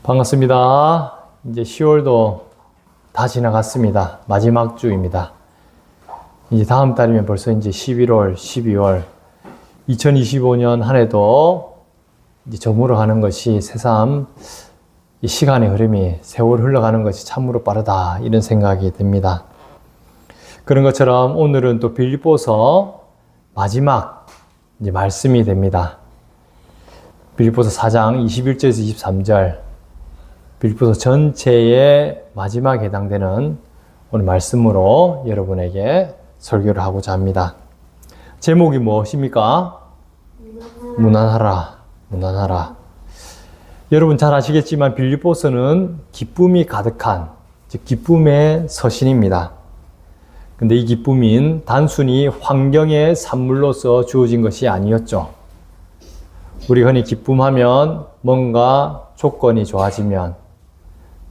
반갑습니다. 이제 10월도 다 지나갔습니다. 마지막 주입니다. 이제 다음 달이면 벌써 이제 11월, 12월, 2025년 한 해도 이제 저물어 가는 것이 새삼 이 시간의 흐름이 세월 흘러가는 것이 참으로 빠르다 이런 생각이 듭니다. 그런 것처럼 오늘은 또 빌립보서 마지막 이제 말씀이 됩니다. 빌립보서 4장 21절에서 23절 빌립보서 전체의 마지막에 해당되는 오늘 말씀으로 여러분에게 설교를 하고자 합니다. 제목이 무엇입니까? 무난하라, 무난하라. 여러분 잘 아시겠지만 빌립보서는 기쁨이 가득한, 즉 기쁨의 서신입니다. 근데 이 기쁨인 단순히 환경의 산물로서 주어진 것이 아니었죠. 우리 흔히 기쁨하면 뭔가 조건이 좋아지면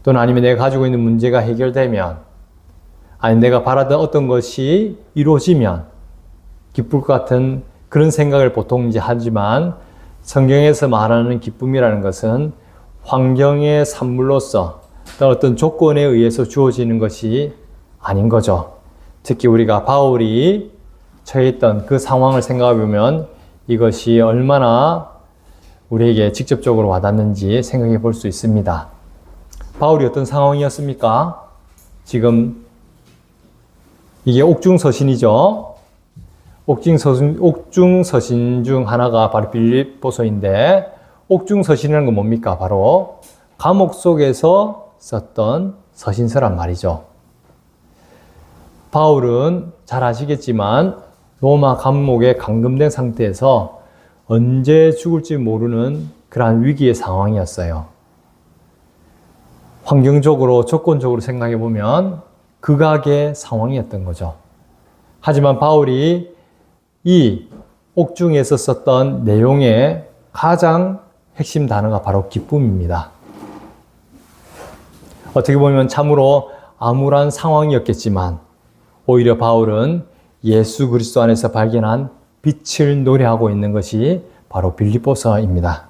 또는 아니면 내가 가지고 있는 문제가 해결되면 아니 내가 바라던 어떤 것이 이루어지면 기쁠 것 같은 그런 생각을 보통 이제 하지만 성경에서 말하는 기쁨이라는 것은 환경의 산물로서 어떤 조건에 의해서 주어지는 것이 아닌 거죠. 특히 우리가 바울이 처했던 그 상황을 생각해 보면 이것이 얼마나 우리에게 직접적으로 와닿는지 생각해 볼 수 있습니다. 바울이 어떤 상황이었습니까? 지금 이게 옥중서신이죠. 옥중서신 중 하나가 바로 빌립보서인데 옥중서신이라는 건 뭡니까? 바로 감옥 속에서 썼던 서신서란 말이죠. 바울은 잘 아시겠지만 로마 감옥에 감금된 상태에서 언제 죽을지 모르는 그러한 위기의 상황이었어요. 환경적으로, 조건적으로 생각해 보면 극악의 상황이었던 거죠. 하지만 바울이 이 옥중에서 썼던 내용의 가장 핵심 단어가 바로 기쁨입니다. 어떻게 보면 참으로 암울한 상황이었겠지만 오히려 바울은 예수 그리스도 안에서 발견한 빛을 노래하고 있는 것이 바로 빌립보서입니다.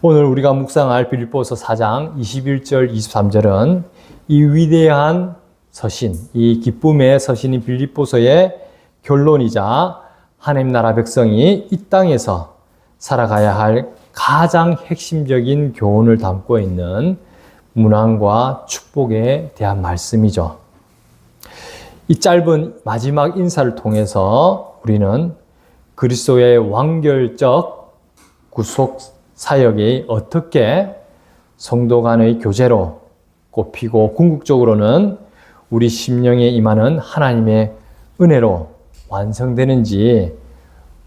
오늘 우리가 묵상할 빌립보서 4장 21절 23절은 이 위대한 서신, 이 기쁨의 서신인 빌립보서의 결론이자 하나님 나라 백성이 이 땅에서 살아가야 할 가장 핵심적인 교훈을 담고 있는 문안과 축복에 대한 말씀이죠. 이 짧은 마지막 인사를 통해서 우리는 그리스도의 완결적 구속 사역이 어떻게 성도 간의 교제로 꼽히고 궁극적으로는 우리 심령에 임하는 하나님의 은혜로 완성되는지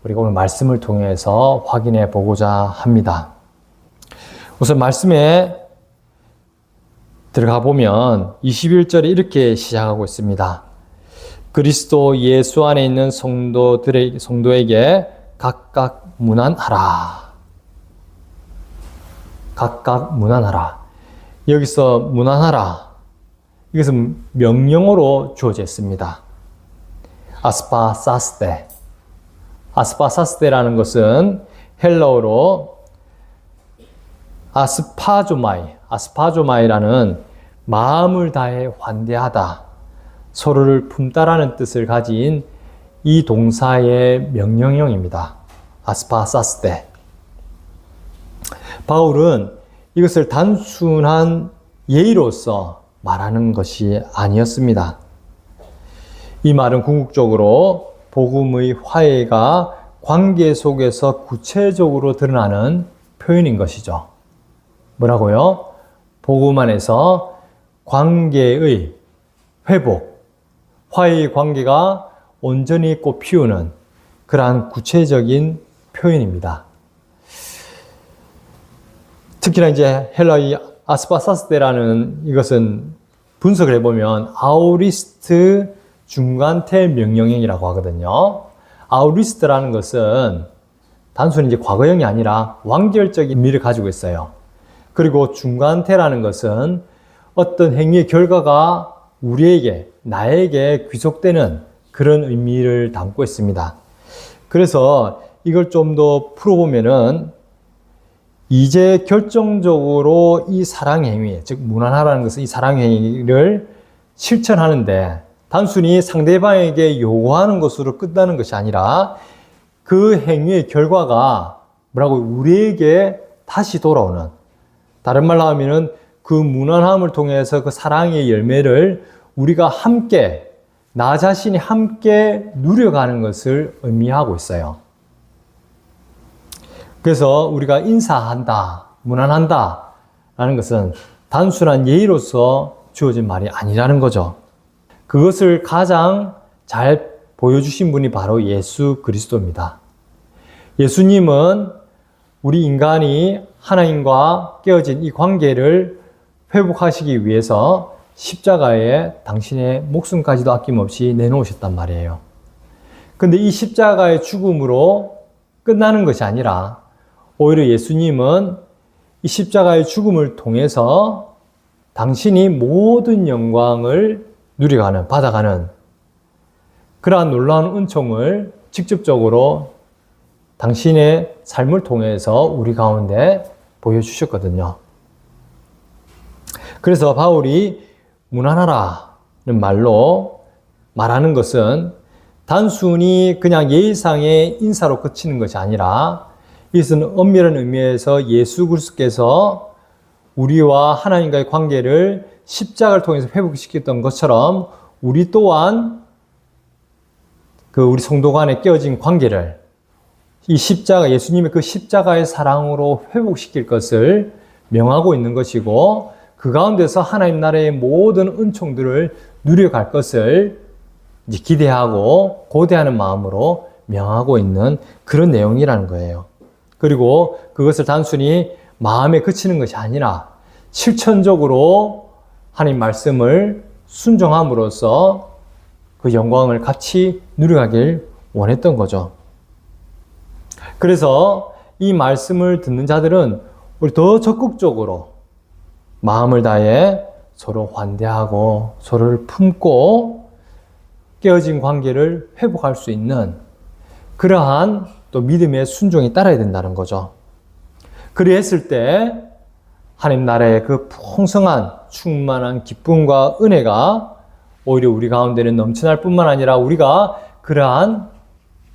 우리가 오늘 말씀을 통해서 확인해 보고자 합니다. 우선 말씀에 들어가 보면 21절에 이렇게 시작하고 있습니다. 그리스도 예수 안에 있는 성도에게 각각 문안하라. 각각 문안하라. 여기서 문안하라. 이것은 명령어로 주어져 있습니다. 아스파사스테. 아스파사스테라는 것은 헬라어로 아스파조마이라는 마음을 다해 환대하다, 서로를 품다라는 뜻을 가진 이 동사의 명령형입니다. 아스파사스테. 바울은 이것을 단순한 예의로서 말하는 것이 아니었습니다. 이 말은 궁극적으로 복음의 화해가 관계 속에서 구체적으로 드러나는 표현인 것이죠. 뭐라고요? 복음 안에서 관계의 회복, 화해의 관계가 온전히 꽃피우는 그러한 구체적인 표현입니다. 특히나 이제 헬라의 아스파사스테라는 이것은 분석을 해보면 아우리스트 중간태 명령형이라고 하거든요. 아우리스트라는 것은 단순히 이제 과거형이 아니라 완결적인 의미를 가지고 있어요. 그리고 중간태라는 것은 어떤 행위의 결과가 우리에게, 나에게 귀속되는 그런 의미를 담고 있습니다. 그래서 이걸 좀 더 풀어보면은 이제 결정적으로 이 사랑행위, 즉 무난하라는 것은 이 사랑행위를 실천하는데 단순히 상대방에게 요구하는 것으로 끝나는 것이 아니라 그 행위의 결과가 뭐라고 우리에게 다시 돌아오는, 다른 말로 하면은 그 무난함을 통해서 그 사랑의 열매를 우리가 함께, 나 자신이 함께 누려가는 것을 의미하고 있어요. 그래서 우리가 인사한다, 무난한다 라는 것은 단순한 예의로서 주어진 말이 아니라는 거죠. 그것을 가장 잘 보여주신 분이 바로 예수 그리스도입니다. 예수님은 우리 인간이 하나님과 깨어진 이 관계를 회복하시기 위해서 십자가에 당신의 목숨까지도 아낌없이 내놓으셨단 말이에요. 근데 이 십자가의 죽음으로 끝나는 것이 아니라 오히려 예수님은 이 십자가의 죽음을 통해서 당신이 모든 영광을 누려가는, 받아가는 그러한 놀라운 은총을 직접적으로 당신의 삶을 통해서 우리 가운데 보여주셨거든요. 그래서 바울이 무난하라는 말로 말하는 것은 단순히 그냥 예의상의 인사로 그치는 것이 아니라 이것은 엄밀한 의미에서 예수 그리스도께서 우리와 하나님과의 관계를 십자가를 통해서 회복시켰던 것처럼 우리 또한 우리 성도 간에 깨어진 관계를 이 십자가, 예수님의 그 십자가의 사랑으로 회복시킬 것을 명하고 있는 것이고 그 가운데서 하나님 나라의 모든 은총들을 누려갈 것을 이제 기대하고 고대하는 마음으로 명하고 있는 그런 내용이라는 거예요. 그리고 그것을 단순히 마음에 그치는 것이 아니라 실천적으로 하나님 말씀을 순종함으로써 그 영광을 같이 누려가길 원했던 거죠. 그래서 이 말씀을 듣는 자들은 우리 더 적극적으로 마음을 다해 서로 환대하고 서로를 품고 깨어진 관계를 회복할 수 있는 그러한 또 믿음의 순종이 따라야 된다는 거죠. 그리했을 때 하나님 나라의 그 풍성한 충만한 기쁨과 은혜가 오히려 우리 가운데는 넘쳐날 뿐만 아니라 우리가 그러한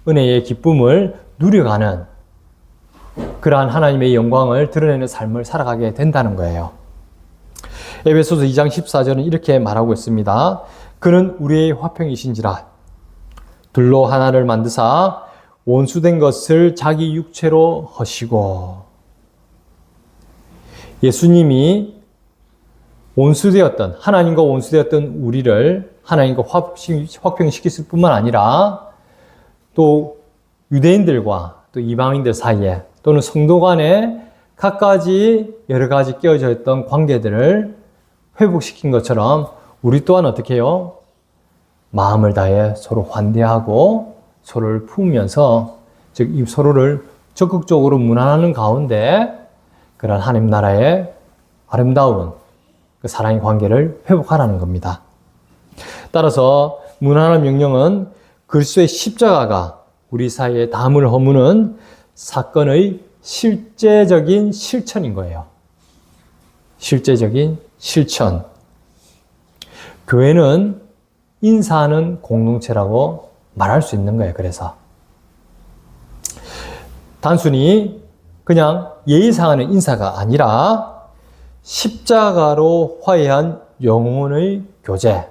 은혜의 기쁨을 누려가는 그러한 하나님의 영광을 드러내는 삶을 살아가게 된다는 거예요. 에베소서 2장 14절은 이렇게 말하고 있습니다. 그는 우리의 화평이신지라 둘로 하나를 만드사 원수된 것을 자기 육체로 하시고. 예수님이 원수되었던, 하나님과 원수되었던 우리를 하나님과 화평시켰을 뿐만 아니라 또 유대인들과 또 이방인들 사이에 또는 성도 간에 갖가지 여러 가지 끼어져 있던 관계들을 회복시킨 것처럼 우리 또한 어떻게 해요? 마음을 다해 서로 환대하고 서로를 품으면서 즉 이 서로를 적극적으로 문안하는 가운데 그런 하나님 나라의 아름다운 그 사랑의 관계를 회복하라는 겁니다. 따라서 문안의 명령은 그리스도의 십자가가 우리 사이에 담을 허무는 사건의 실제적인 실천인 거예요. 실제적인 실천. 교회는 인사하는 공동체라고 말할 수 있는 거예요. 그래서 단순히 그냥 예의상하는 인사가 아니라 십자가로 화해한 영혼의 교제,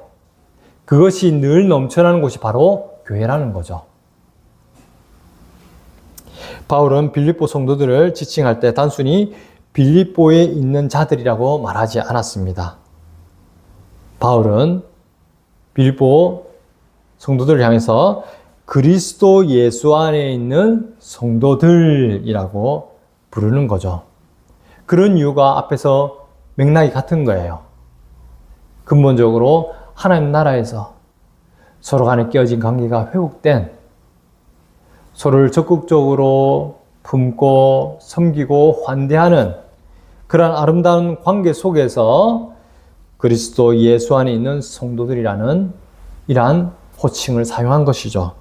그것이 늘 넘쳐나는 곳이 바로 교회라는 거죠. 바울은 빌립보 성도들을 지칭할 때 단순히 빌립보에 있는 자들이라고 말하지 않았습니다. 바울은 빌립보 성도들을 향해서 그리스도 예수 안에 있는 성도들이라고 부르는 거죠. 그런 이유가 앞에서 맥락이 같은 거예요. 근본적으로 하나님 나라에서 서로 간에 깨어진 관계가 회복된, 서로를 적극적으로 품고 섬기고 환대하는 그런 아름다운 관계 속에서 그리스도 예수 안에 있는 성도들이라는 이러한 호칭을 사용한 것이죠.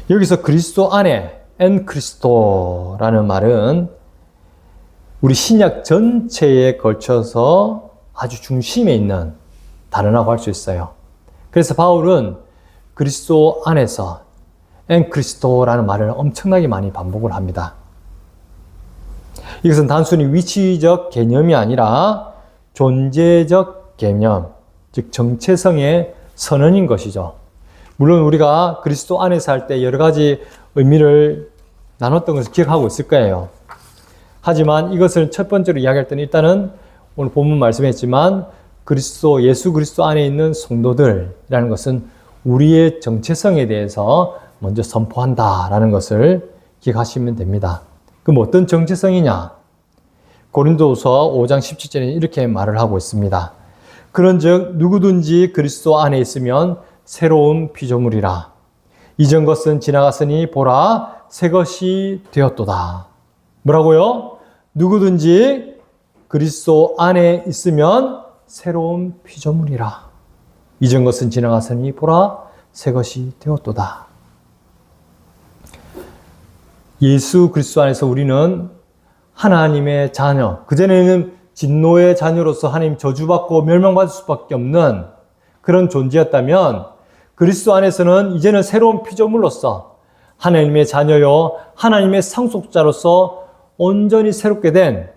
여기서 그리스도 안에, 엔 크리스토라는 말은 우리 신약 전체에 걸쳐서 아주 중심에 있는 단어라고 할 수 있어요. 그래서 바울은 그리스도 안에서 엔 그리스도라는 말을 엄청나게 많이 반복을 합니다. 이것은 단순히 위치적 개념이 아니라 존재적 개념, 즉 정체성의 선언인 것이죠. 물론 우리가 그리스도 안에서 할 때 여러 가지 의미를 나눴던 것을 기억하고 있을 거예요. 하지만 이것을 첫 번째로 이야기할 때는 일단은 오늘 본문 말씀했지만 예수 그리스도 안에 있는 성도들이라는 것은 우리의 정체성에 대해서 먼저 선포한다라는 것을 기억하시면 됩니다. 그럼 어떤 정체성이냐? 고린도후서 5장 17절에 이렇게 말을 하고 있습니다. 그런즉 누구든지 그리스도 안에 있으면 새로운 피조물이라. 이전 것은 지나갔으니 보라 새 것이 되었도다. 뭐라고요? 누구든지 그리스도 안에 있으면 새로운 피조물이라. 이전 것은 지나갔으니 보라 새 것이 되었도다. 예수 그리스도 안에서 우리는 하나님의 자녀, 그전에는 진노의 자녀로서 하나님 저주받고 멸망받을 수밖에 없는 그런 존재였다면 그리스도 안에서는 이제는 새로운 피조물로서 하나님의 자녀요, 하나님의 상속자로서 온전히 새롭게 된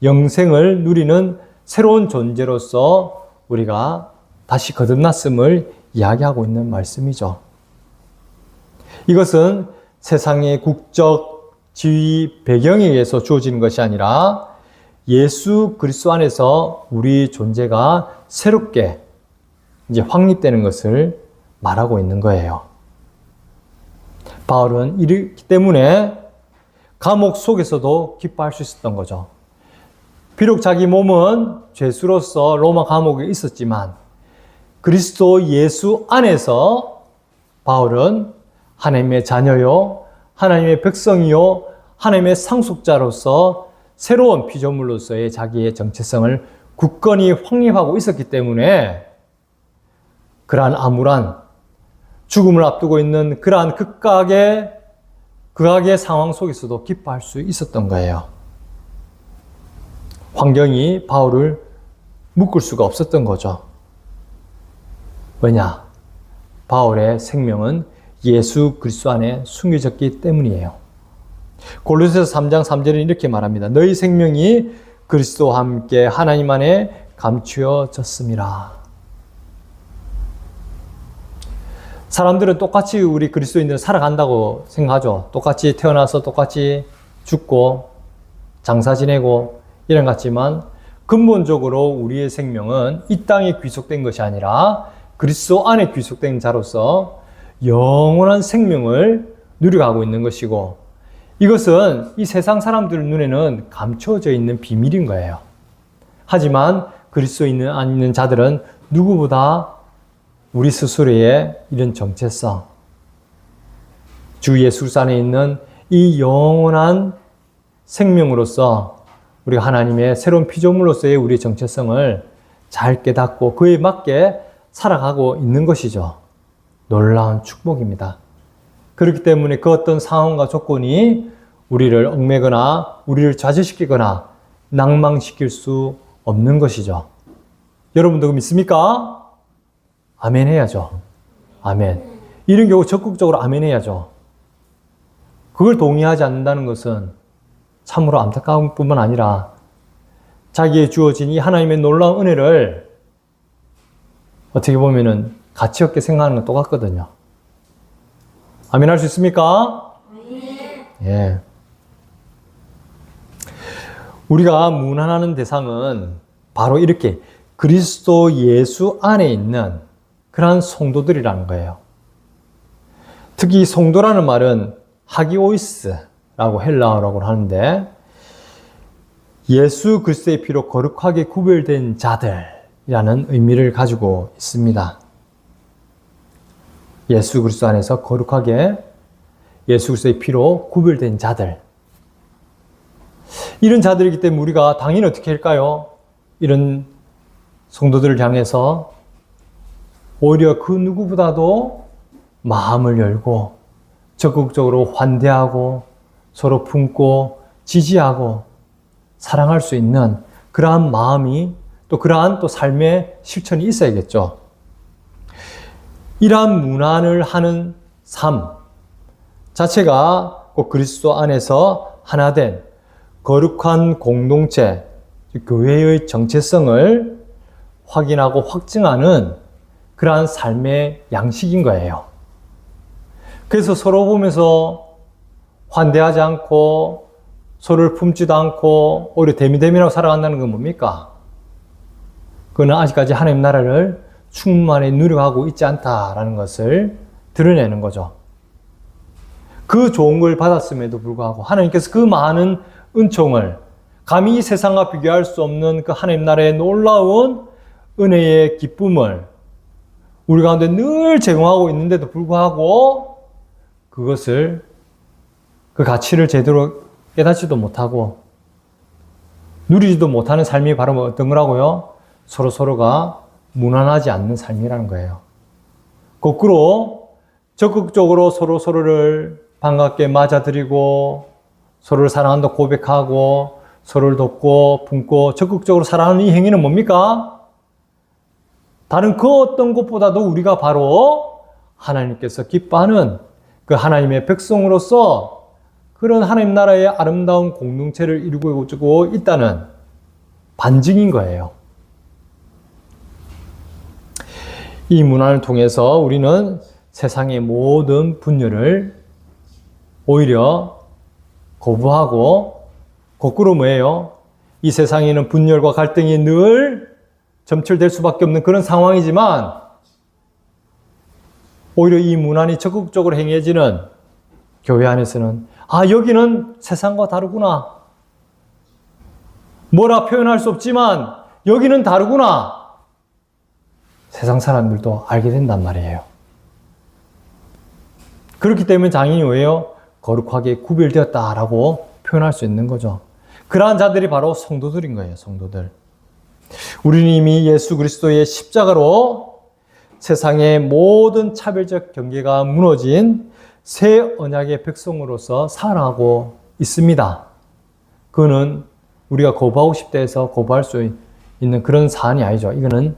영생을 누리는 새로운 존재로서 우리가 다시 거듭났음을 이야기하고 있는 말씀이죠. 이것은 세상의 국적, 지위, 배경에 의해서 주어지는 것이 아니라 예수 그리스도 안에서 우리 존재가 새롭게 이제 확립되는 것을 말하고 있는 거예요. 바울은 이렇기 때문에 감옥 속에서도 기뻐할 수 있었던 거죠. 비록 자기 몸은 죄수로서 로마 감옥에 있었지만 그리스도 예수 안에서 바울은 하나님의 자녀요, 하나님의 백성이요, 하나님의 상속자로서 새로운 피조물로서의 자기의 정체성을 굳건히 확립하고 있었기 때문에 그러한 암울한 죽음을 앞두고 있는 그러한 극악의 상황 속에서도 기뻐할 수 있었던 거예요. 환경이 바울을 묶을 수가 없었던 거죠. 왜냐? 바울의 생명은 예수 그리스도 안에 숨겨졌기 때문이에요. 골로새서 3장 3절은 이렇게 말합니다. 너희 생명이 그리스도와 함께 하나님 안에 감추어졌습니다. 사람들은 똑같이 우리 그리스도인들은 살아간다고 생각하죠. 똑같이 태어나서 똑같이 죽고 장사 지내고 이런 것 같지만 근본적으로 우리의 생명은 이 땅에 귀속된 것이 아니라 그리스도 안에 귀속된 자로서 영원한 생명을 누려가고 있는 것이고 이것은 이 세상 사람들 눈에는 감춰져 있는 비밀인 거예요. 하지만 그리스도에 안 있는 자들은 누구보다 우리 스스로의 이런 정체성, 주 예수 안에 있는 이 영원한 생명으로서 우리가 하나님의 새로운 피조물로서의 우리의 정체성을 잘 깨닫고 그에 맞게 살아가고 있는 것이죠. 놀라운 축복입니다. 그렇기 때문에 그 어떤 상황과 조건이 우리를 얽매거나 우리를 좌절시키거나 낭망시킬 수 없는 것이죠. 여러분도 믿습니까? 아멘 해야죠. 아멘. 이런 경우 적극적으로 아멘 해야죠. 그걸 동의하지 않는다는 것은 참으로 안타까운 뿐만 아니라 자기에 주어진 이 하나님의 놀라운 은혜를 어떻게 보면은 가치 없게 생각하는 건 똑같거든요. 아멘 할 수 있습니까? 예. 우리가 무난하는 대상은 바로 이렇게 그리스도 예수 안에 있는 그러한 성도들이라는 거예요. 특히 성도라는 말은 하기오이스라고 헬라어라고 하는데 예수 그리스도의 피로 거룩하게 구별된 자들이라는 의미를 가지고 있습니다. 예수 그리스도 안에서 거룩하게 예수 그리스도의 피로 구별된 자들. 이런 자들이기 때문에 우리가 당연히 어떻게 할까요? 이런 성도들을 향해서 오히려 그 누구보다도 마음을 열고 적극적으로 환대하고 서로 품고 지지하고 사랑할 수 있는 그러한 마음이 또 그러한 또 삶의 실천이 있어야겠죠. 이러한 문안을 하는 삶 자체가 꼭 그리스도 안에서 하나된 거룩한 공동체, 교회의 정체성을 확인하고 확증하는 그러한 삶의 양식인 거예요. 그래서 서로 보면서 환대하지 않고 서로를 품지도 않고 오히려 대미대미라고 살아간다는 건 뭡니까? 그거는 아직까지 하나님 나라를 충만히 누려가고 있지 않다라는 것을 드러내는 거죠. 그 좋은 걸 받았음에도 불구하고 하나님께서 그 많은 은총을 감히 이 세상과 비교할 수 없는 그 하나님 나라의 놀라운 은혜의 기쁨을 우리 가운데 늘 제공하고 있는데도 불구하고 그것을 그 가치를 제대로 깨닫지도 못하고 누리지도 못하는 삶이 바로 어떤 거라고요? 서로가 무난하지 않는 삶이라는 거예요. 거꾸로 적극적으로 서로를 반갑게 맞아들이고 서로를 사랑한다 고백하고 서로를 돕고 품고 적극적으로 살아가는 이 행위는 뭡니까? 다른 그 어떤 것보다도 우리가 바로 하나님께서 기뻐하는 그 하나님의 백성으로서 그런 하나님 나라의 아름다운 공동체를 이루고 있다는 반증인 거예요. 이 문화를 통해서 우리는 세상의 모든 분열을 오히려 거부하고 거꾸로 뭐예요? 이 세상에는 분열과 갈등이 늘 점철될 수밖에 없는 그런 상황이지만 오히려 이 문안이 적극적으로 행해지는 교회 안에서는 여기는 세상과 다르구나. 뭐라 표현할 수 없지만 여기는 다르구나. 세상 사람들도 알게 된단 말이에요. 그렇기 때문에 당연히 왜요? 거룩하게 구별되었다라고 표현할 수 있는 거죠. 그러한 자들이 바로 성도들인 거예요. 성도들. 우리는 이미 예수 그리스도의 십자가로 세상의 모든 차별적 경계가 무너진 새 언약의 백성으로서 살아가고 있습니다. 그거는 우리가 거부하고 싶다 해서 거부할 수 있는 그런 사안이 아니죠. 이거는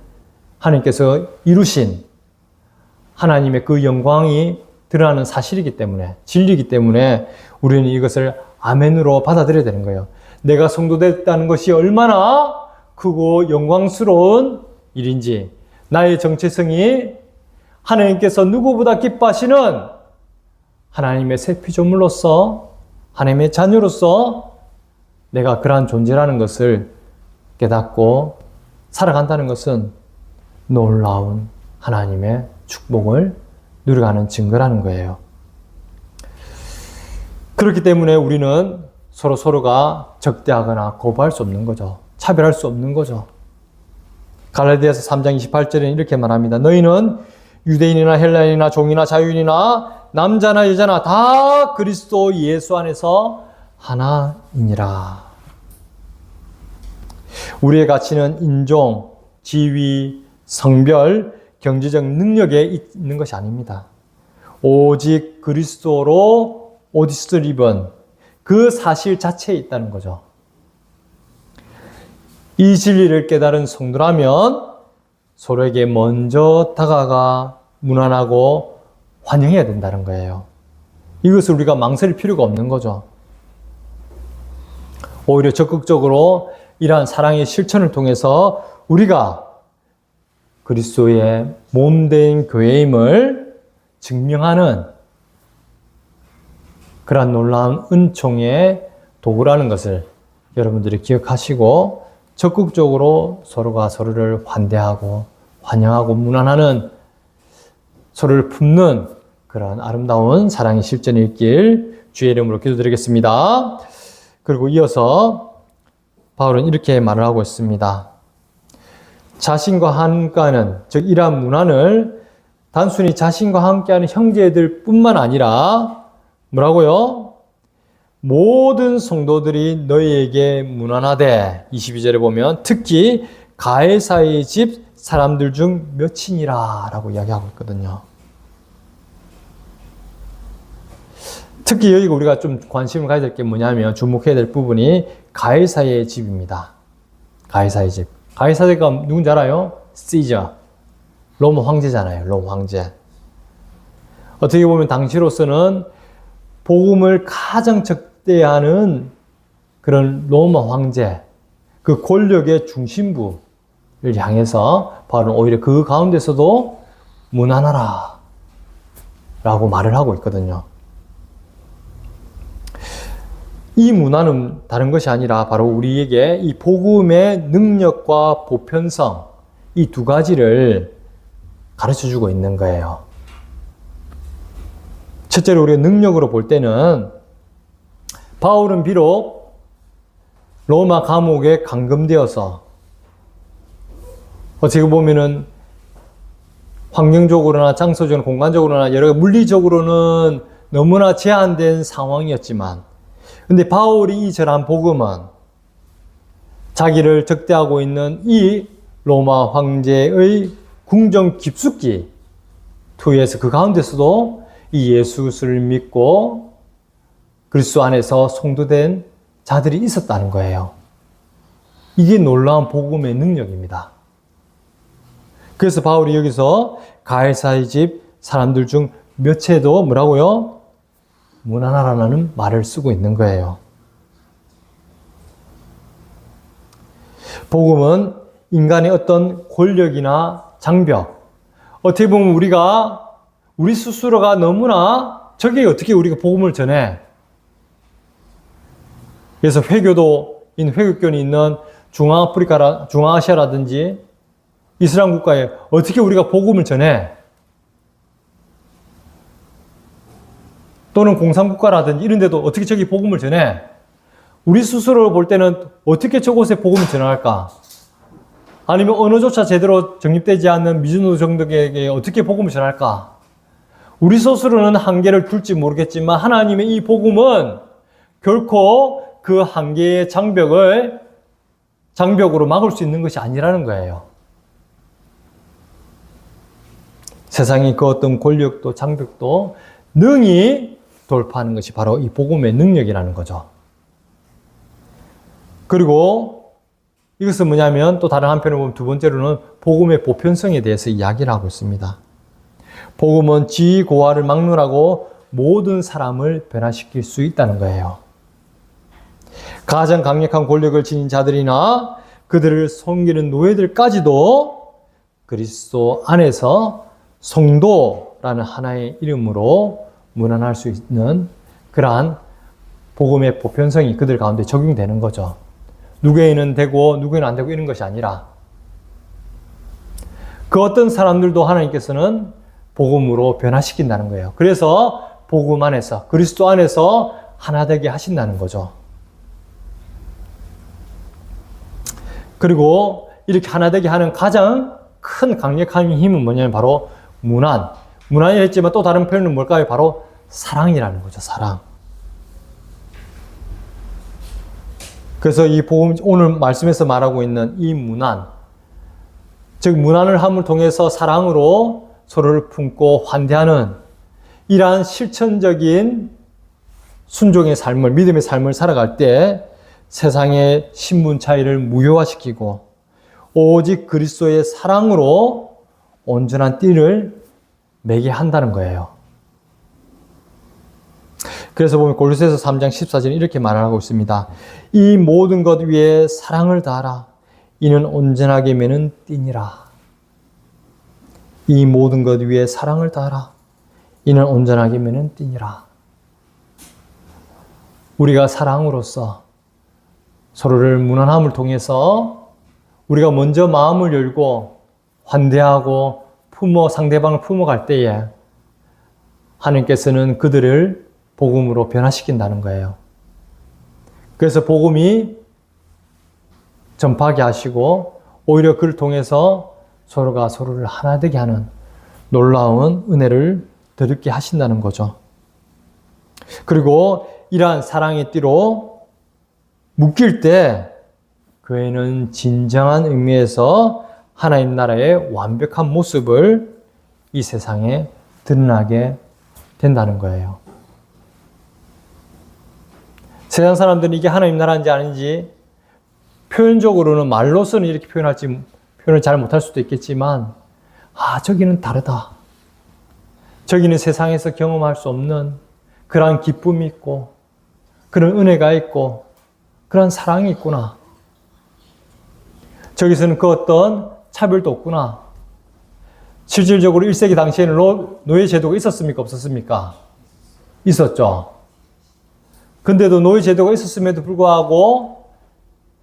하나님께서 이루신 하나님의 그 영광이 드러나는 사실이기 때문에, 진리이기 때문에 우리는 이것을 아멘으로 받아들여야 되는 거예요. 내가 성도됐다는 것이 얼마나 크고 영광스러운 일인지, 나의 정체성이 하나님께서 누구보다 기뻐하시는 하나님의 새 피조물로서, 하나님의 자녀로서 내가 그러한 존재라는 것을 깨닫고 살아간다는 것은 놀라운 하나님의 축복을 누려가는 증거라는 거예요. 그렇기 때문에 우리는 서로가 적대하거나 거부할 수 없는 거죠. 차별할 수 없는 거죠. 갈라디아서 3장 28절에는 이렇게 말합니다. 너희는 유대인이나 헬라인이나 종이나 자유인이나 남자나 여자나 다 그리스도 예수 안에서 하나이니라. 우리의 가치는 인종, 지위, 성별, 경제적 능력에 있는 것이 아닙니다. 오직 그리스도로 옷을 입은 그 사실 자체에 있다는 거죠. 이 진리를 깨달은 성도라면 서로에게 먼저 다가가 무난하고 환영해야 된다는 거예요. 이것을 우리가 망설일 필요가 없는 거죠. 오히려 적극적으로 이러한 사랑의 실천을 통해서 우리가 그리스도의 몸된 교회임을 증명하는 그러한 놀라운 은총의 도구라는 것을 여러분들이 기억하시고 적극적으로 서로가 서로를 환대하고 환영하고 문안하는, 서로를 품는 그런 아름다운 사랑의 실전이 있길 주의 이름으로 기도드리겠습니다. 그리고 이어서 바울은 이렇게 말을 하고 있습니다. 자신과 함께하는, 즉 이러한 문안을 단순히 자신과 함께하는 형제들 뿐만 아니라 뭐라고요? 모든 성도들이 너희에게 문안하되, 22절에 보면 특히 가해사의 집 사람들 중 몇이니라 라고 이야기하고 있거든요. 특히 여기 우리가 좀 관심을 가져야 될 게 뭐냐면, 주목해야 될 부분이 가이사의 집입니다. 가이사의 집. 가이사가 누군지 알아요? 시저. 로마 황제잖아요. 로마 황제. 어떻게 보면 당시로서는 복음을 가장 적대하는 그런 로마 황제, 그 권력의 중심부를 향해서 바울은 오히려 그 가운데서도 무난하라 라고 말을 하고 있거든요. 이 문화는 다른 것이 아니라 바로 우리에게 이 복음의 능력과 보편성, 이 두 가지를 가르쳐 주고 있는 거예요. 첫째로 우리가 능력으로 볼 때는 바울은 비록 로마 감옥에 감금되어서 어떻게 보면은 환경적으로나 장소적으로나 공간적으로나 여러 물리적으로는 너무나 제한된 상황이었지만 근데 바울이 이 전한 복음은 자기를 적대하고 있는 이 로마 황제의 궁정 깊숙이 투여해서 그 가운데서도 이 예수를 믿고 그리스도 안에서 송도된 자들이 있었다는 거예요. 이게 놀라운 복음의 능력입니다. 그래서 바울이 여기서 가이사의 집 사람들 중 몇 채도 뭐라고요? 무난하라는 말을 쓰고 있는 거예요. 복음은 인간의 어떤 권력이나 장벽, 어떻게 보면 우리 스스로가 너무나 저게 어떻게 우리가 복음을 전해? 그래서 회교권이 있는 중앙아시아라든지 이슬람 국가에 어떻게 우리가 복음을 전해? 또는 공산국가라든지 이런 데도 어떻게 저기 복음을 전해? 우리 스스로를 볼 때는 어떻게 저곳에 복음을 전할까? 아니면 언어조차 제대로 정립되지 않는 미주노 정덕에게 어떻게 복음을 전할까? 우리 스스로는 한계를 둘지 모르겠지만 하나님의 이 복음은 결코 그 한계의 장벽으로 막을 수 있는 것이 아니라는 거예요. 세상의 그 어떤 권력도 장벽도 능히 돌파하는 것이 바로 이 복음의 능력이라는 거죠. 그리고 이것은 뭐냐면 또 다른 한편으로 보면 두 번째로는 복음의 보편성에 대해서 이야기를 하고 있습니다. 복음은 지고화를 막론하고 모든 사람을 변화시킬 수 있다는 거예요. 가장 강력한 권력을 지닌 자들이나 그들을 섬기는 노예들까지도 그리스도 안에서 성도라는 하나의 이름으로 무난할 수 있는 그러한 복음의 보편성이 그들 가운데 적용되는 거죠. 누구에는 되고 누구에는 안 되고 이런 것이 아니라 그 어떤 사람들도 하나님께서는 복음으로 변화시킨다는 거예요. 그래서 복음 안에서 그리스도 안에서 하나 되게 하신다는 거죠. 그리고 이렇게 하나 되게 하는 가장 큰 강력한 힘은 뭐냐면 바로 문안이라 했지만 또 다른 표현은 뭘까요? 바로 사랑이라는 거죠. 사랑. 그래서 이 복음 오늘 말씀에서 말하고 있는 이 문안, 즉 문안을 함을 통해서 사랑으로 서로를 품고 환대하는 이러한 실천적인 순종의 삶을, 믿음의 삶을 살아갈 때 세상의 신분 차이를 무효화시키고 오직 그리스도의 사랑으로 온전한 띠를 매게 한다는 거예요. 그래서 보면 골로새서 3장 14절에 이렇게 말하고 있습니다. 이 모든 것 위에 사랑을 다하라. 이는 온전하게 매는 띠니라. 이 모든 것 위에 사랑을 다하라. 이는 온전하게 매는 띠니라. 우리가 사랑으로서 서로를 무난함을 통해서 우리가 먼저 마음을 열고 환대하고 상대방을 품어갈 때에 하나님께서는 그들을 복음으로 변화시킨다는 거예요. 그래서 복음이 전파하게 하시고 오히려 그를 통해서 서로가 서로를 하나 되게 하는 놀라운 은혜를 더럽게 하신다는 거죠. 그리고 이러한 사랑의 띠로 묶일 때 교회는 진정한 의미에서 하나님 나라의 완벽한 모습을 이 세상에 드러나게 된다는 거예요. 세상 사람들은 이게 하나님 나라인지 아닌지 표현적으로는 말로서는 이렇게 표현을 잘 못할 수도 있겠지만, 저기는 다르다. 저기는 세상에서 경험할 수 없는 그러한 기쁨이 있고, 그런 은혜가 있고, 그런 사랑이 있구나. 저기서는 그 어떤 차별도 없구나. 실질적으로 1세기 당시에는 노예 제도가 있었습니까? 없었습니까? 있었죠. 근데도 노예 제도가 있었음에도 불구하고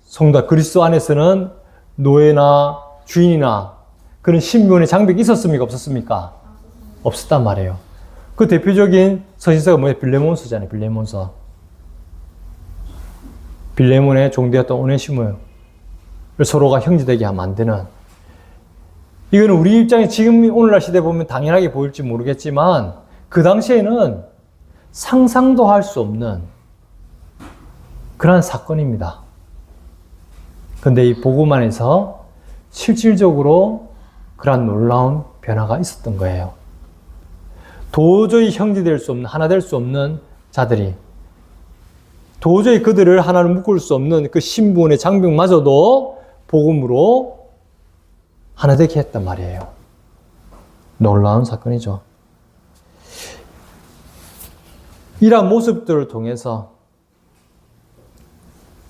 성도 그리스도 안에서는 노예나 주인이나 그런 신분의 장벽이 있었습니까? 없었습니까? 없었단 말이에요. 그 대표적인 서신서가 뭐예요? 빌레몬서잖아요. 빌레몬서. 빌레몬의 종되었던 오네시모를 서로가 형제되게 만드는, 이거는 우리 입장에 지금 오늘날 시대에 보면 당연하게 보일지 모르겠지만 그 당시에는 상상도 할 수 없는 그러한 사건입니다. 근데 이 복음 안에서 실질적으로 그러한 놀라운 변화가 있었던 거예요. 도저히 형제될 수 없는, 하나 될 수 없는 자들이, 도저히 그들을 하나로 묶을 수 없는 그 신분의 장벽마저도 복음으로 하나 되게 했단 말이에요. 놀라운 사건이죠. 이러한 모습들을 통해서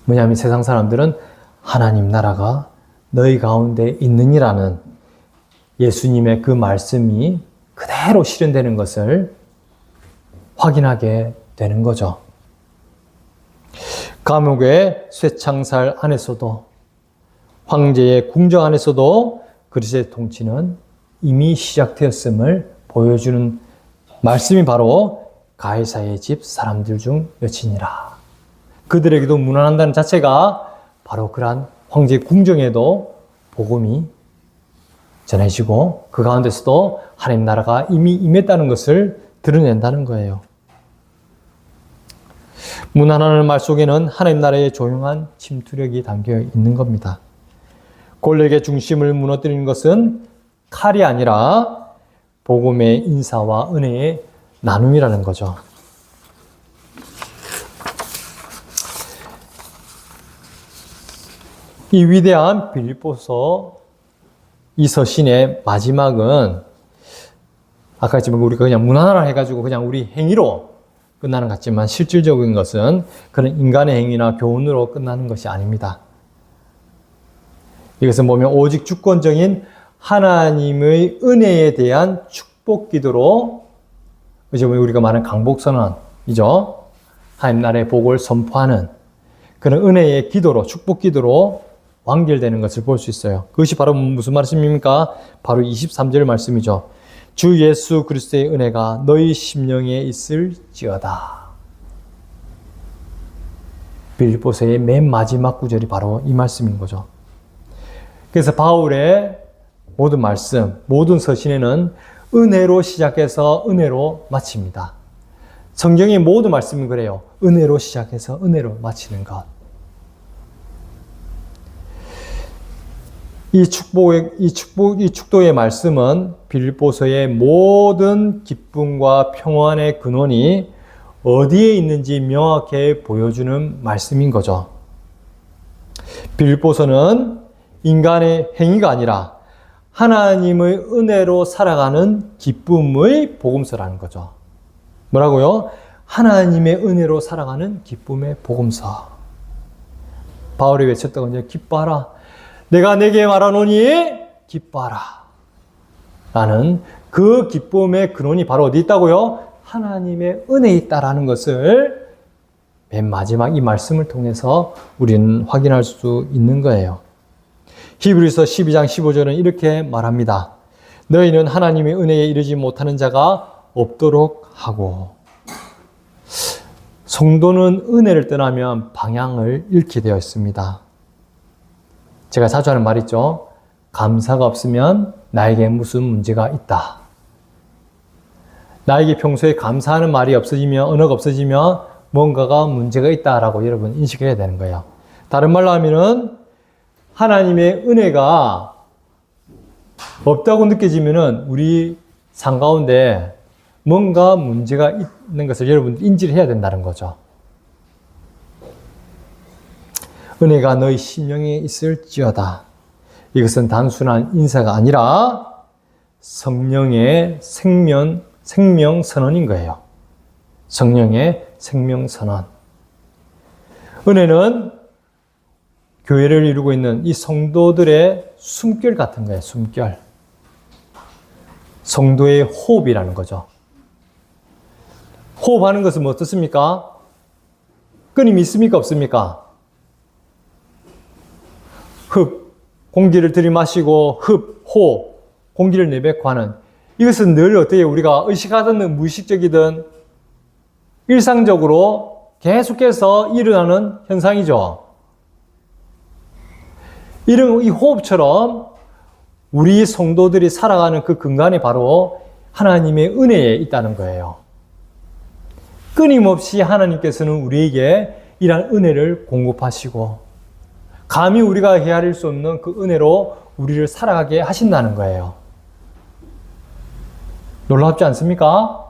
뭐냐면 세상 사람들은 하나님 나라가 너희 가운데 있느니라는 예수님의 그 말씀이 그대로 실현되는 것을 확인하게 되는 거죠. 감옥의 쇠창살 안에서도, 황제의 궁정 안에서도 그리스도의 통치는 이미 시작되었음을 보여주는 말씀이 바로 가이사의 집 사람들 중 몇이니라. 그들에게도 문안한다는 자체가 바로 그러한 황제의 궁정에도 복음이 전해지고 그 가운데서도 하나님 나라가 이미 임했다는 것을 드러낸다는 거예요. 문안하는 말 속에는 하나님 나라의 조용한 침투력이 담겨 있는 겁니다. 권력의 중심을 무너뜨리는 것은 칼이 아니라 복음의 인사와 은혜의 나눔이라는 거죠. 이 위대한 빌립보서 이 서신의 마지막은 아까 했지만 우리가 그냥 문안하라 해가지고 그냥 우리 행위로 끝나는 것 같지만 실질적인 것은 그런 인간의 행위나 교훈으로 끝나는 것이 아닙니다. 이것은 보면 오직 주권적인 하나님의 은혜에 대한 축복 기도로, 이제 우리가 말하는 강복선언이죠. 하나님 나라의 복을 선포하는 그런 은혜의 기도로, 축복 기도로 완결되는 것을 볼 수 있어요. 그것이 바로 무슨 말씀입니까? 바로 23절 말씀이죠. 주 예수 그리스도의 은혜가 너희 심령에 있을지어다. 빌립보서의 맨 마지막 구절이 바로 이 말씀인 거죠. 그래서 바울의 모든 말씀, 모든 서신에는 은혜로 시작해서 은혜로 마칩니다. 성경의 모든 말씀은 그래요. 은혜로 시작해서 은혜로 마치는 것. 이 축도의 말씀은 빌립보서의 모든 기쁨과 평안의 근원이 어디에 있는지 명확히 보여주는 말씀인 거죠. 빌립보서는 인간의 행위가 아니라 하나님의 은혜로 살아가는 기쁨의 복음서라는 거죠. 뭐라고요? 하나님의 은혜로 살아가는 기쁨의 복음서. 바울이 외쳤던 건 기뻐하라. 내가 내게 말하노니 기뻐하라. 라는 그 기쁨의 근원이 바로 어디 있다고요? 하나님의 은혜에 있다라는 것을 맨 마지막 이 말씀을 통해서 우리는 확인할 수 있는 거예요. 히브리서 12장 15절은 이렇게 말합니다. 너희는 하나님의 은혜에 이르지 못하는 자가 없도록 하고. 성도는 은혜를 떠나면 방향을 잃게 되어 있습니다. 제가 자주 하는 말 있죠. 감사가 없으면 나에게 무슨 문제가 있다. 나에게 평소에 감사하는 말이 없어지면, 언어가 없어지면 뭔가가 문제가 있다라고 여러분 인식을 해야 되는 거예요. 다른 말로 하면은 하나님의 은혜가 없다고 느껴지면은 우리 삶 가운데 뭔가 문제가 있는 것을 여러분 인지를 해야 된다는 거죠. 은혜가 너희 심령에 있을지어다. 이것은 단순한 인사가 아니라 성령의 생명 선언인 거예요. 성령의 생명 선언. 은혜는 교회를 이루고 있는 이 성도들의 숨결 같은 거예요. 숨결. 성도의 호흡이라는 거죠. 호흡하는 것은 뭐 어떻습니까? 끊임이 있습니까? 없습니까? 흡, 공기를 들이마시고 흡, 호, 공기를 내뱉고 하는, 이것은 늘 어떻게 우리가 의식하든 무의식적이든 일상적으로 계속해서 일어나는 현상이죠. 이런 이 호흡처럼 우리 성도들이 살아가는 그 근간이 바로 하나님의 은혜에 있다는 거예요. 끊임없이 하나님께서는 우리에게 이러한 은혜를 공급하시고 감히 우리가 헤아릴 수 없는 그 은혜로 우리를 살아가게 하신다는 거예요. 놀랍지 않습니까?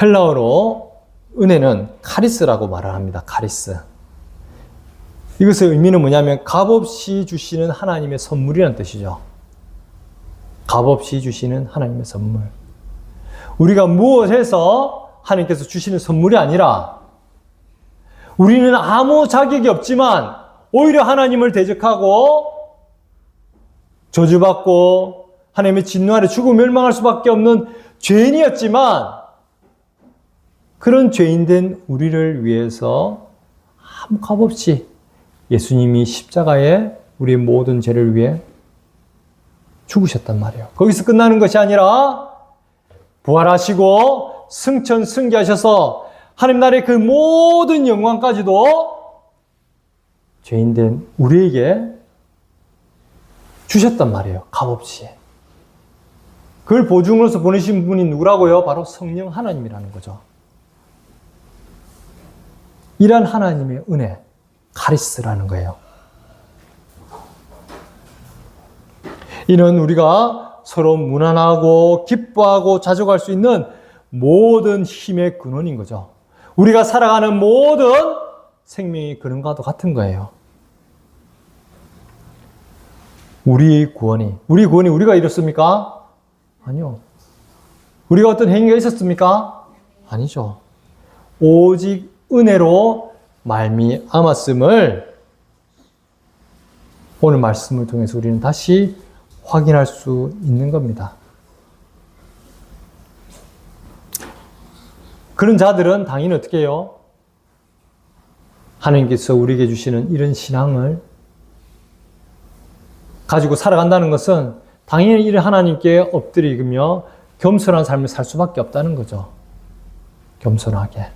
헬라어로 은혜는 카리스라고 말을 합니다. 카리스. 이것의 의미는 뭐냐면 값없이 주시는 하나님의 선물이라는 뜻이죠. 값없이 주시는 하나님의 선물. 우리가 무엇해서 하나님께서 주시는 선물이 아니라 우리는 아무 자격이 없지만 오히려 하나님을 대적하고 저주받고 하나님의 진노 아래 죽고 멸망할 수밖에 없는 죄인이었지만 그런 죄인된 우리를 위해서 아무 값없이 예수님이 십자가에 우리의 모든 죄를 위해 죽으셨단 말이에요. 거기서 끝나는 것이 아니라 부활하시고 승천 승계하셔서 하나님 나라의 그 모든 영광까지도 죄인된 우리에게 주셨단 말이에요. 값없이. 그걸 보증으로서 보내신 분이 누구라고요? 바로 성령 하나님이라는 거죠. 이란 하나님의 은혜, 카리스라는 거예요. 이는 우리가 서로 무난하고 기뻐하고 자족할 수 있는 모든 힘의 근원인 거죠. 우리가 살아가는 모든 생명의 근원과도 같은 거예요. 우리 구원이 우리가 이뤘습니까? 아니요. 우리가 어떤 행위가 있었습니까? 아니죠. 오직 은혜로 말미암았음을 오늘 말씀을 통해서 우리는 다시 확인할 수 있는 겁니다. 그런 자들은 당연히 어떻게 해요? 하나님께서 우리에게 주시는 이런 신앙을 가지고 살아간다는 것은 당연히 이런 하나님께 엎드리며 겸손한 삶을 살 수밖에 없다는 거죠. 겸손하게.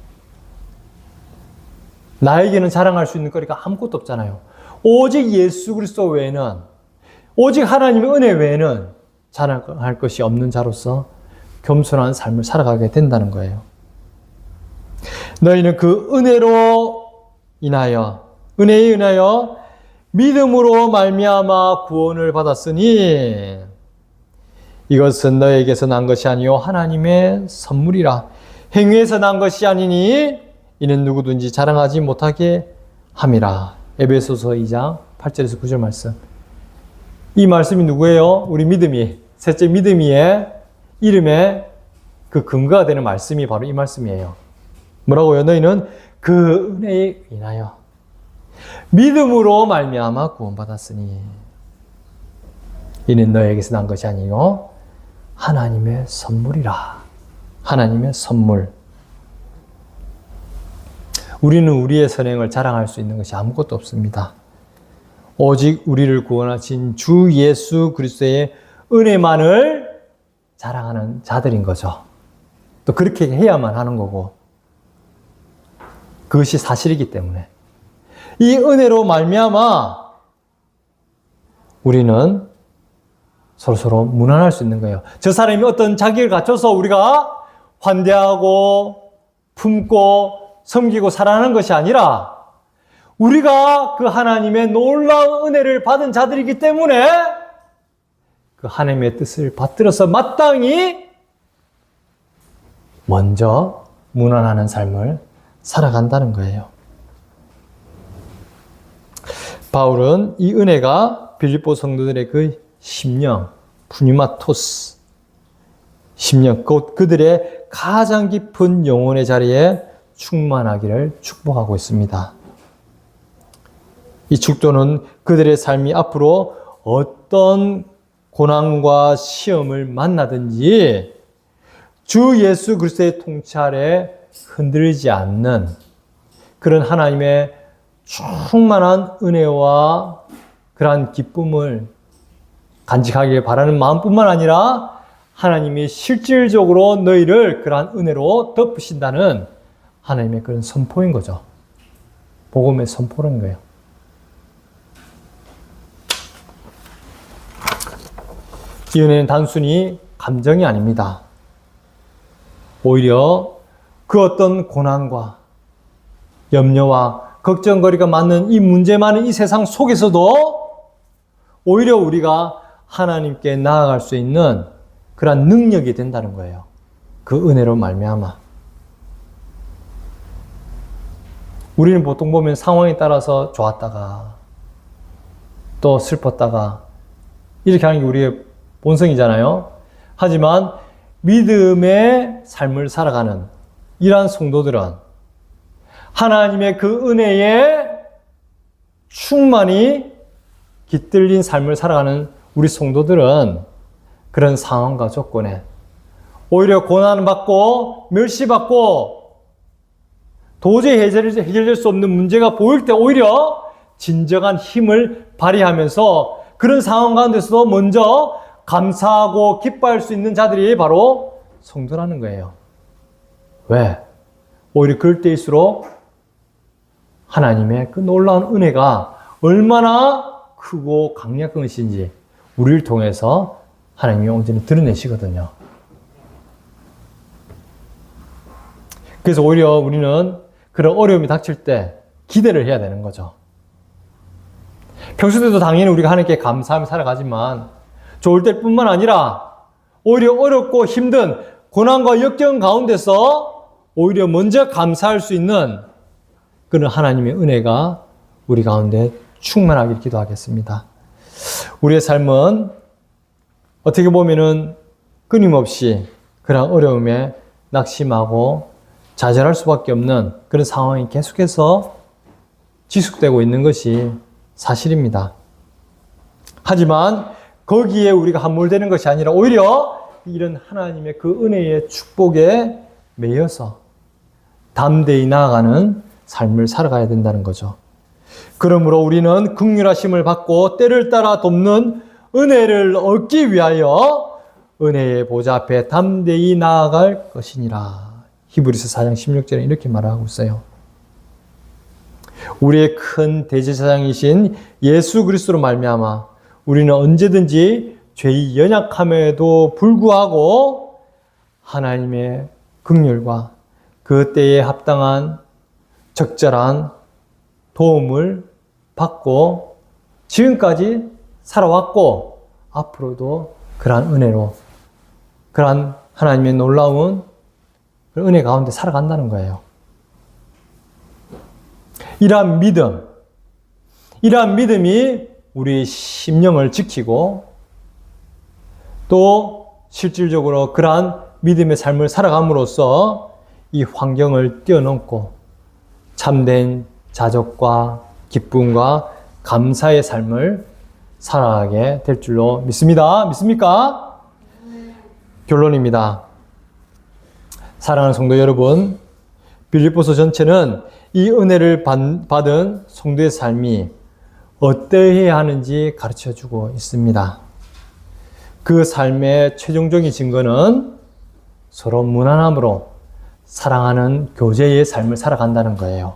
나에게는 자랑할 수 있는 거리가 아무것도 없잖아요. 오직 예수 그리스도 외에는, 오직 하나님의 은혜 외에는 자랑할 것이 없는 자로서 겸손한 삶을 살아가게 된다는 거예요. 너희는 그 은혜로 인하여, 은혜에 인하여 믿음으로 말미암아 구원을 받았으니 이것은 너에게서 난 것이 아니요 하나님의 선물이라. 행위에서 난 것이 아니니 이는 누구든지 자랑하지 못하게 함이라. 에베소서 2장 8절에서 9절 말씀. 이 말씀이 누구예요? 우리 믿음이, 셋째 믿음이의 이름에 그 근거가 되는 말씀이 바로 이 말씀이에요. 뭐라고요? 너희는 그 은혜에 인하여 믿음으로 말미암아 구원받았으니 이는 너에게서 난 것이 아니요 하나님의 선물이라. 하나님의 선물. 우리는 우리의 선행을 자랑할 수 있는 것이 아무것도 없습니다. 오직 우리를 구원하신 주 예수 그리스도의 은혜만을 자랑하는 자들인 거죠. 또 그렇게 해야만 하는 거고 그것이 사실이기 때문에 이 은혜로 말미암아 우리는 서로서로 무난할 수 있는 거예요. 저 사람이 어떤 자격을 갖춰서 우리가 환대하고 품고 섬기고 살아가는 것이 아니라 우리가 그 하나님의 놀라운 은혜를 받은 자들이기 때문에 그 하나님의 뜻을 받들어서 마땅히 먼저 무난하는 삶을 살아간다는 거예요. 바울은 이 은혜가 빌립보 성도들의 그 심령, 푸니마토스, 심령, 곧 그들의 가장 깊은 영혼의 자리에 충만하기를 축복하고 있습니다. 이 축도는 그들의 삶이 앞으로 어떤 고난과 시험을 만나든지 주 예수 그리스도의 통찰에 흔들리지 않는 그런 하나님의 충만한 은혜와 그러한 기쁨을 간직하길 바라는 마음뿐만 아니라 하나님이 실질적으로 너희를 그러한 은혜로 덮으신다는 하나님의 그런 선포인 거죠. 복음의 선포인 거예요. 이 은혜는 단순히 감정이 아닙니다. 오히려 그 어떤 고난과 염려와 걱정거리가 많은 이 문제 많은 이 세상 속에서도 오히려 우리가 하나님께 나아갈 수 있는 그런 능력이 된다는 거예요. 그 은혜로 말미암아. 우리는 보통 보면 상황에 따라서 좋았다가 또 슬펐다가 이렇게 하는 게 우리의 본성이잖아요. 하지만 믿음의 삶을 살아가는 이러한 성도들은 하나님의 그 은혜에 충만히 깃들린 삶을 살아가는 우리 성도들은 그런 상황과 조건에 오히려 고난받고 멸시받고 도저히 해결될 수 없는 문제가 보일 때 오히려 진정한 힘을 발휘하면서 그런 상황 가운데서도 먼저 감사하고 기뻐할 수 있는 자들이 바로 성도라는 거예요. 왜? 오히려 그럴 때일수록 하나님의 그 놀라운 은혜가 얼마나 크고 강력한 것인지 우리를 통해서 하나님이 온전히 드러내시거든요. 그래서 오히려 우리는 그런 어려움이 닥칠 때 기대를 해야 되는 거죠. 평소 때도 당연히 우리가 하나님께 감사하며 살아가지만 좋을 때뿐만 아니라 오히려 어렵고 힘든 고난과 역경 가운데서 오히려 먼저 감사할 수 있는 그런 하나님의 은혜가 우리 가운데 충만하길 기도하겠습니다. 우리의 삶은 어떻게 보면은 끊임없이 그런 어려움에 낙심하고 좌절할 수밖에 없는 그런 상황이 계속해서 지속되고 있는 것이 사실입니다. 하지만 거기에 우리가 함몰되는 것이 아니라 오히려 이런 하나님의 그 은혜의 축복에 매여서 담대히 나아가는 삶을 살아가야 된다는 거죠. 그러므로 우리는 긍휼하심을 받고 때를 따라 돕는 은혜를 얻기 위하여 은혜의 보좌 앞에 담대히 나아갈 것이니라. 히브리서 4장 16절에 이렇게 말하고 있어요. 우리의 큰 대제사장이신 예수 그리스도로 말미암아 우리는 언제든지 죄의 연약함에도 불구하고 하나님의 긍휼과 그 때에 합당한 적절한 도움을 받고 지금까지 살아왔고 앞으로도 그러한 은혜로 그러한 하나님의 놀라운 은혜 가운데 살아간다는 거예요. 이러한 믿음이 우리 심령을 지키고 또 실질적으로 그러한 믿음의 삶을 살아감으로써 이 환경을 뛰어넘고 참된 자족과 기쁨과 감사의 삶을 살아가게 될 줄로 믿습니다. 믿습니까? 결론입니다. 사랑하는 성도 여러분, 빌립보서 전체는 이 은혜를 받은 성도의 삶이 어떠해야 하는지 가르쳐주고 있습니다. 그 삶의 최종적인 증거는 서로 무난함으로 사랑하는 교제의 삶을 살아간다는 거예요.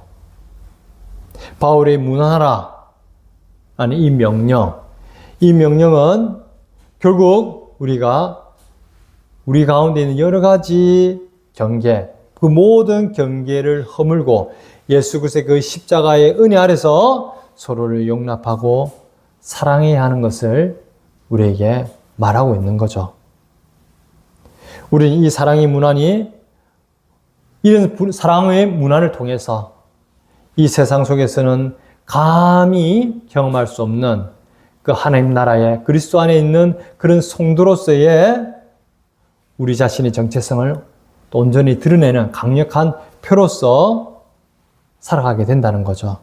바울의 무난하라 아니 이 명령은 결국 우리가 우리 가운데 있는 여러 가지 경계, 그 모든 경계를 허물고 예수 그리스도의 그 십자가의 은혜 아래서 서로를 용납하고 사랑해야 하는 것을 우리에게 말하고 있는 거죠. 우리는 이 사랑이 무난히 이런 사랑의 문화를 통해서 이 세상 속에서는 감히 경험할 수 없는 그 하나님 나라의 그리스도 안에 있는 그런 성도로서의 우리 자신의 정체성을 온전히 드러내는 강력한 표로서 살아가게 된다는 거죠.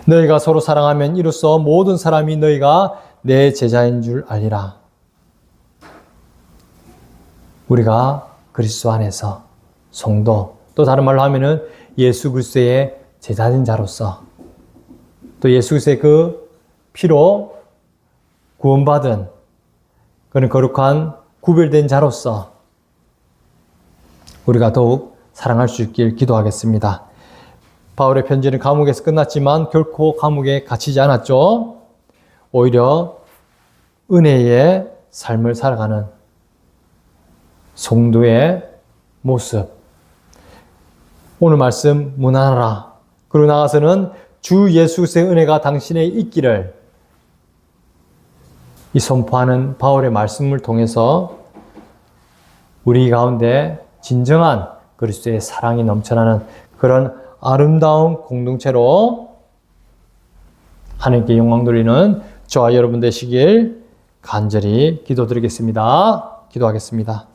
너희가 서로 사랑하면 이로써 모든 사람이 너희가 내 제자인 줄 알리라. 우리가 그리스도 안에서 성도, 또 다른 말로 하면은 예수 그리스도의 제자된 자로서, 또 예수 그리스도의 그 피로 구원받은 그런 거룩한 구별된 자로서 우리가 더욱 사랑할 수 있길 기도하겠습니다. 바울의 편지는 감옥에서 끝났지만 결코 감옥에 갇히지 않았죠. 오히려 은혜의 삶을 살아가는 성도의 모습. 오늘 말씀 문안하라. 그리고 나가서는 주 예수 그리스도의 은혜가 당신에 있기를 이 선포하는 바울의 말씀을 통해서 우리 가운데 진정한 그리스도의 사랑이 넘쳐나는 그런 아름다운 공동체로 하나님께 영광 돌리는 저와 여러분 되시길 간절히 기도드리겠습니다. 기도하겠습니다.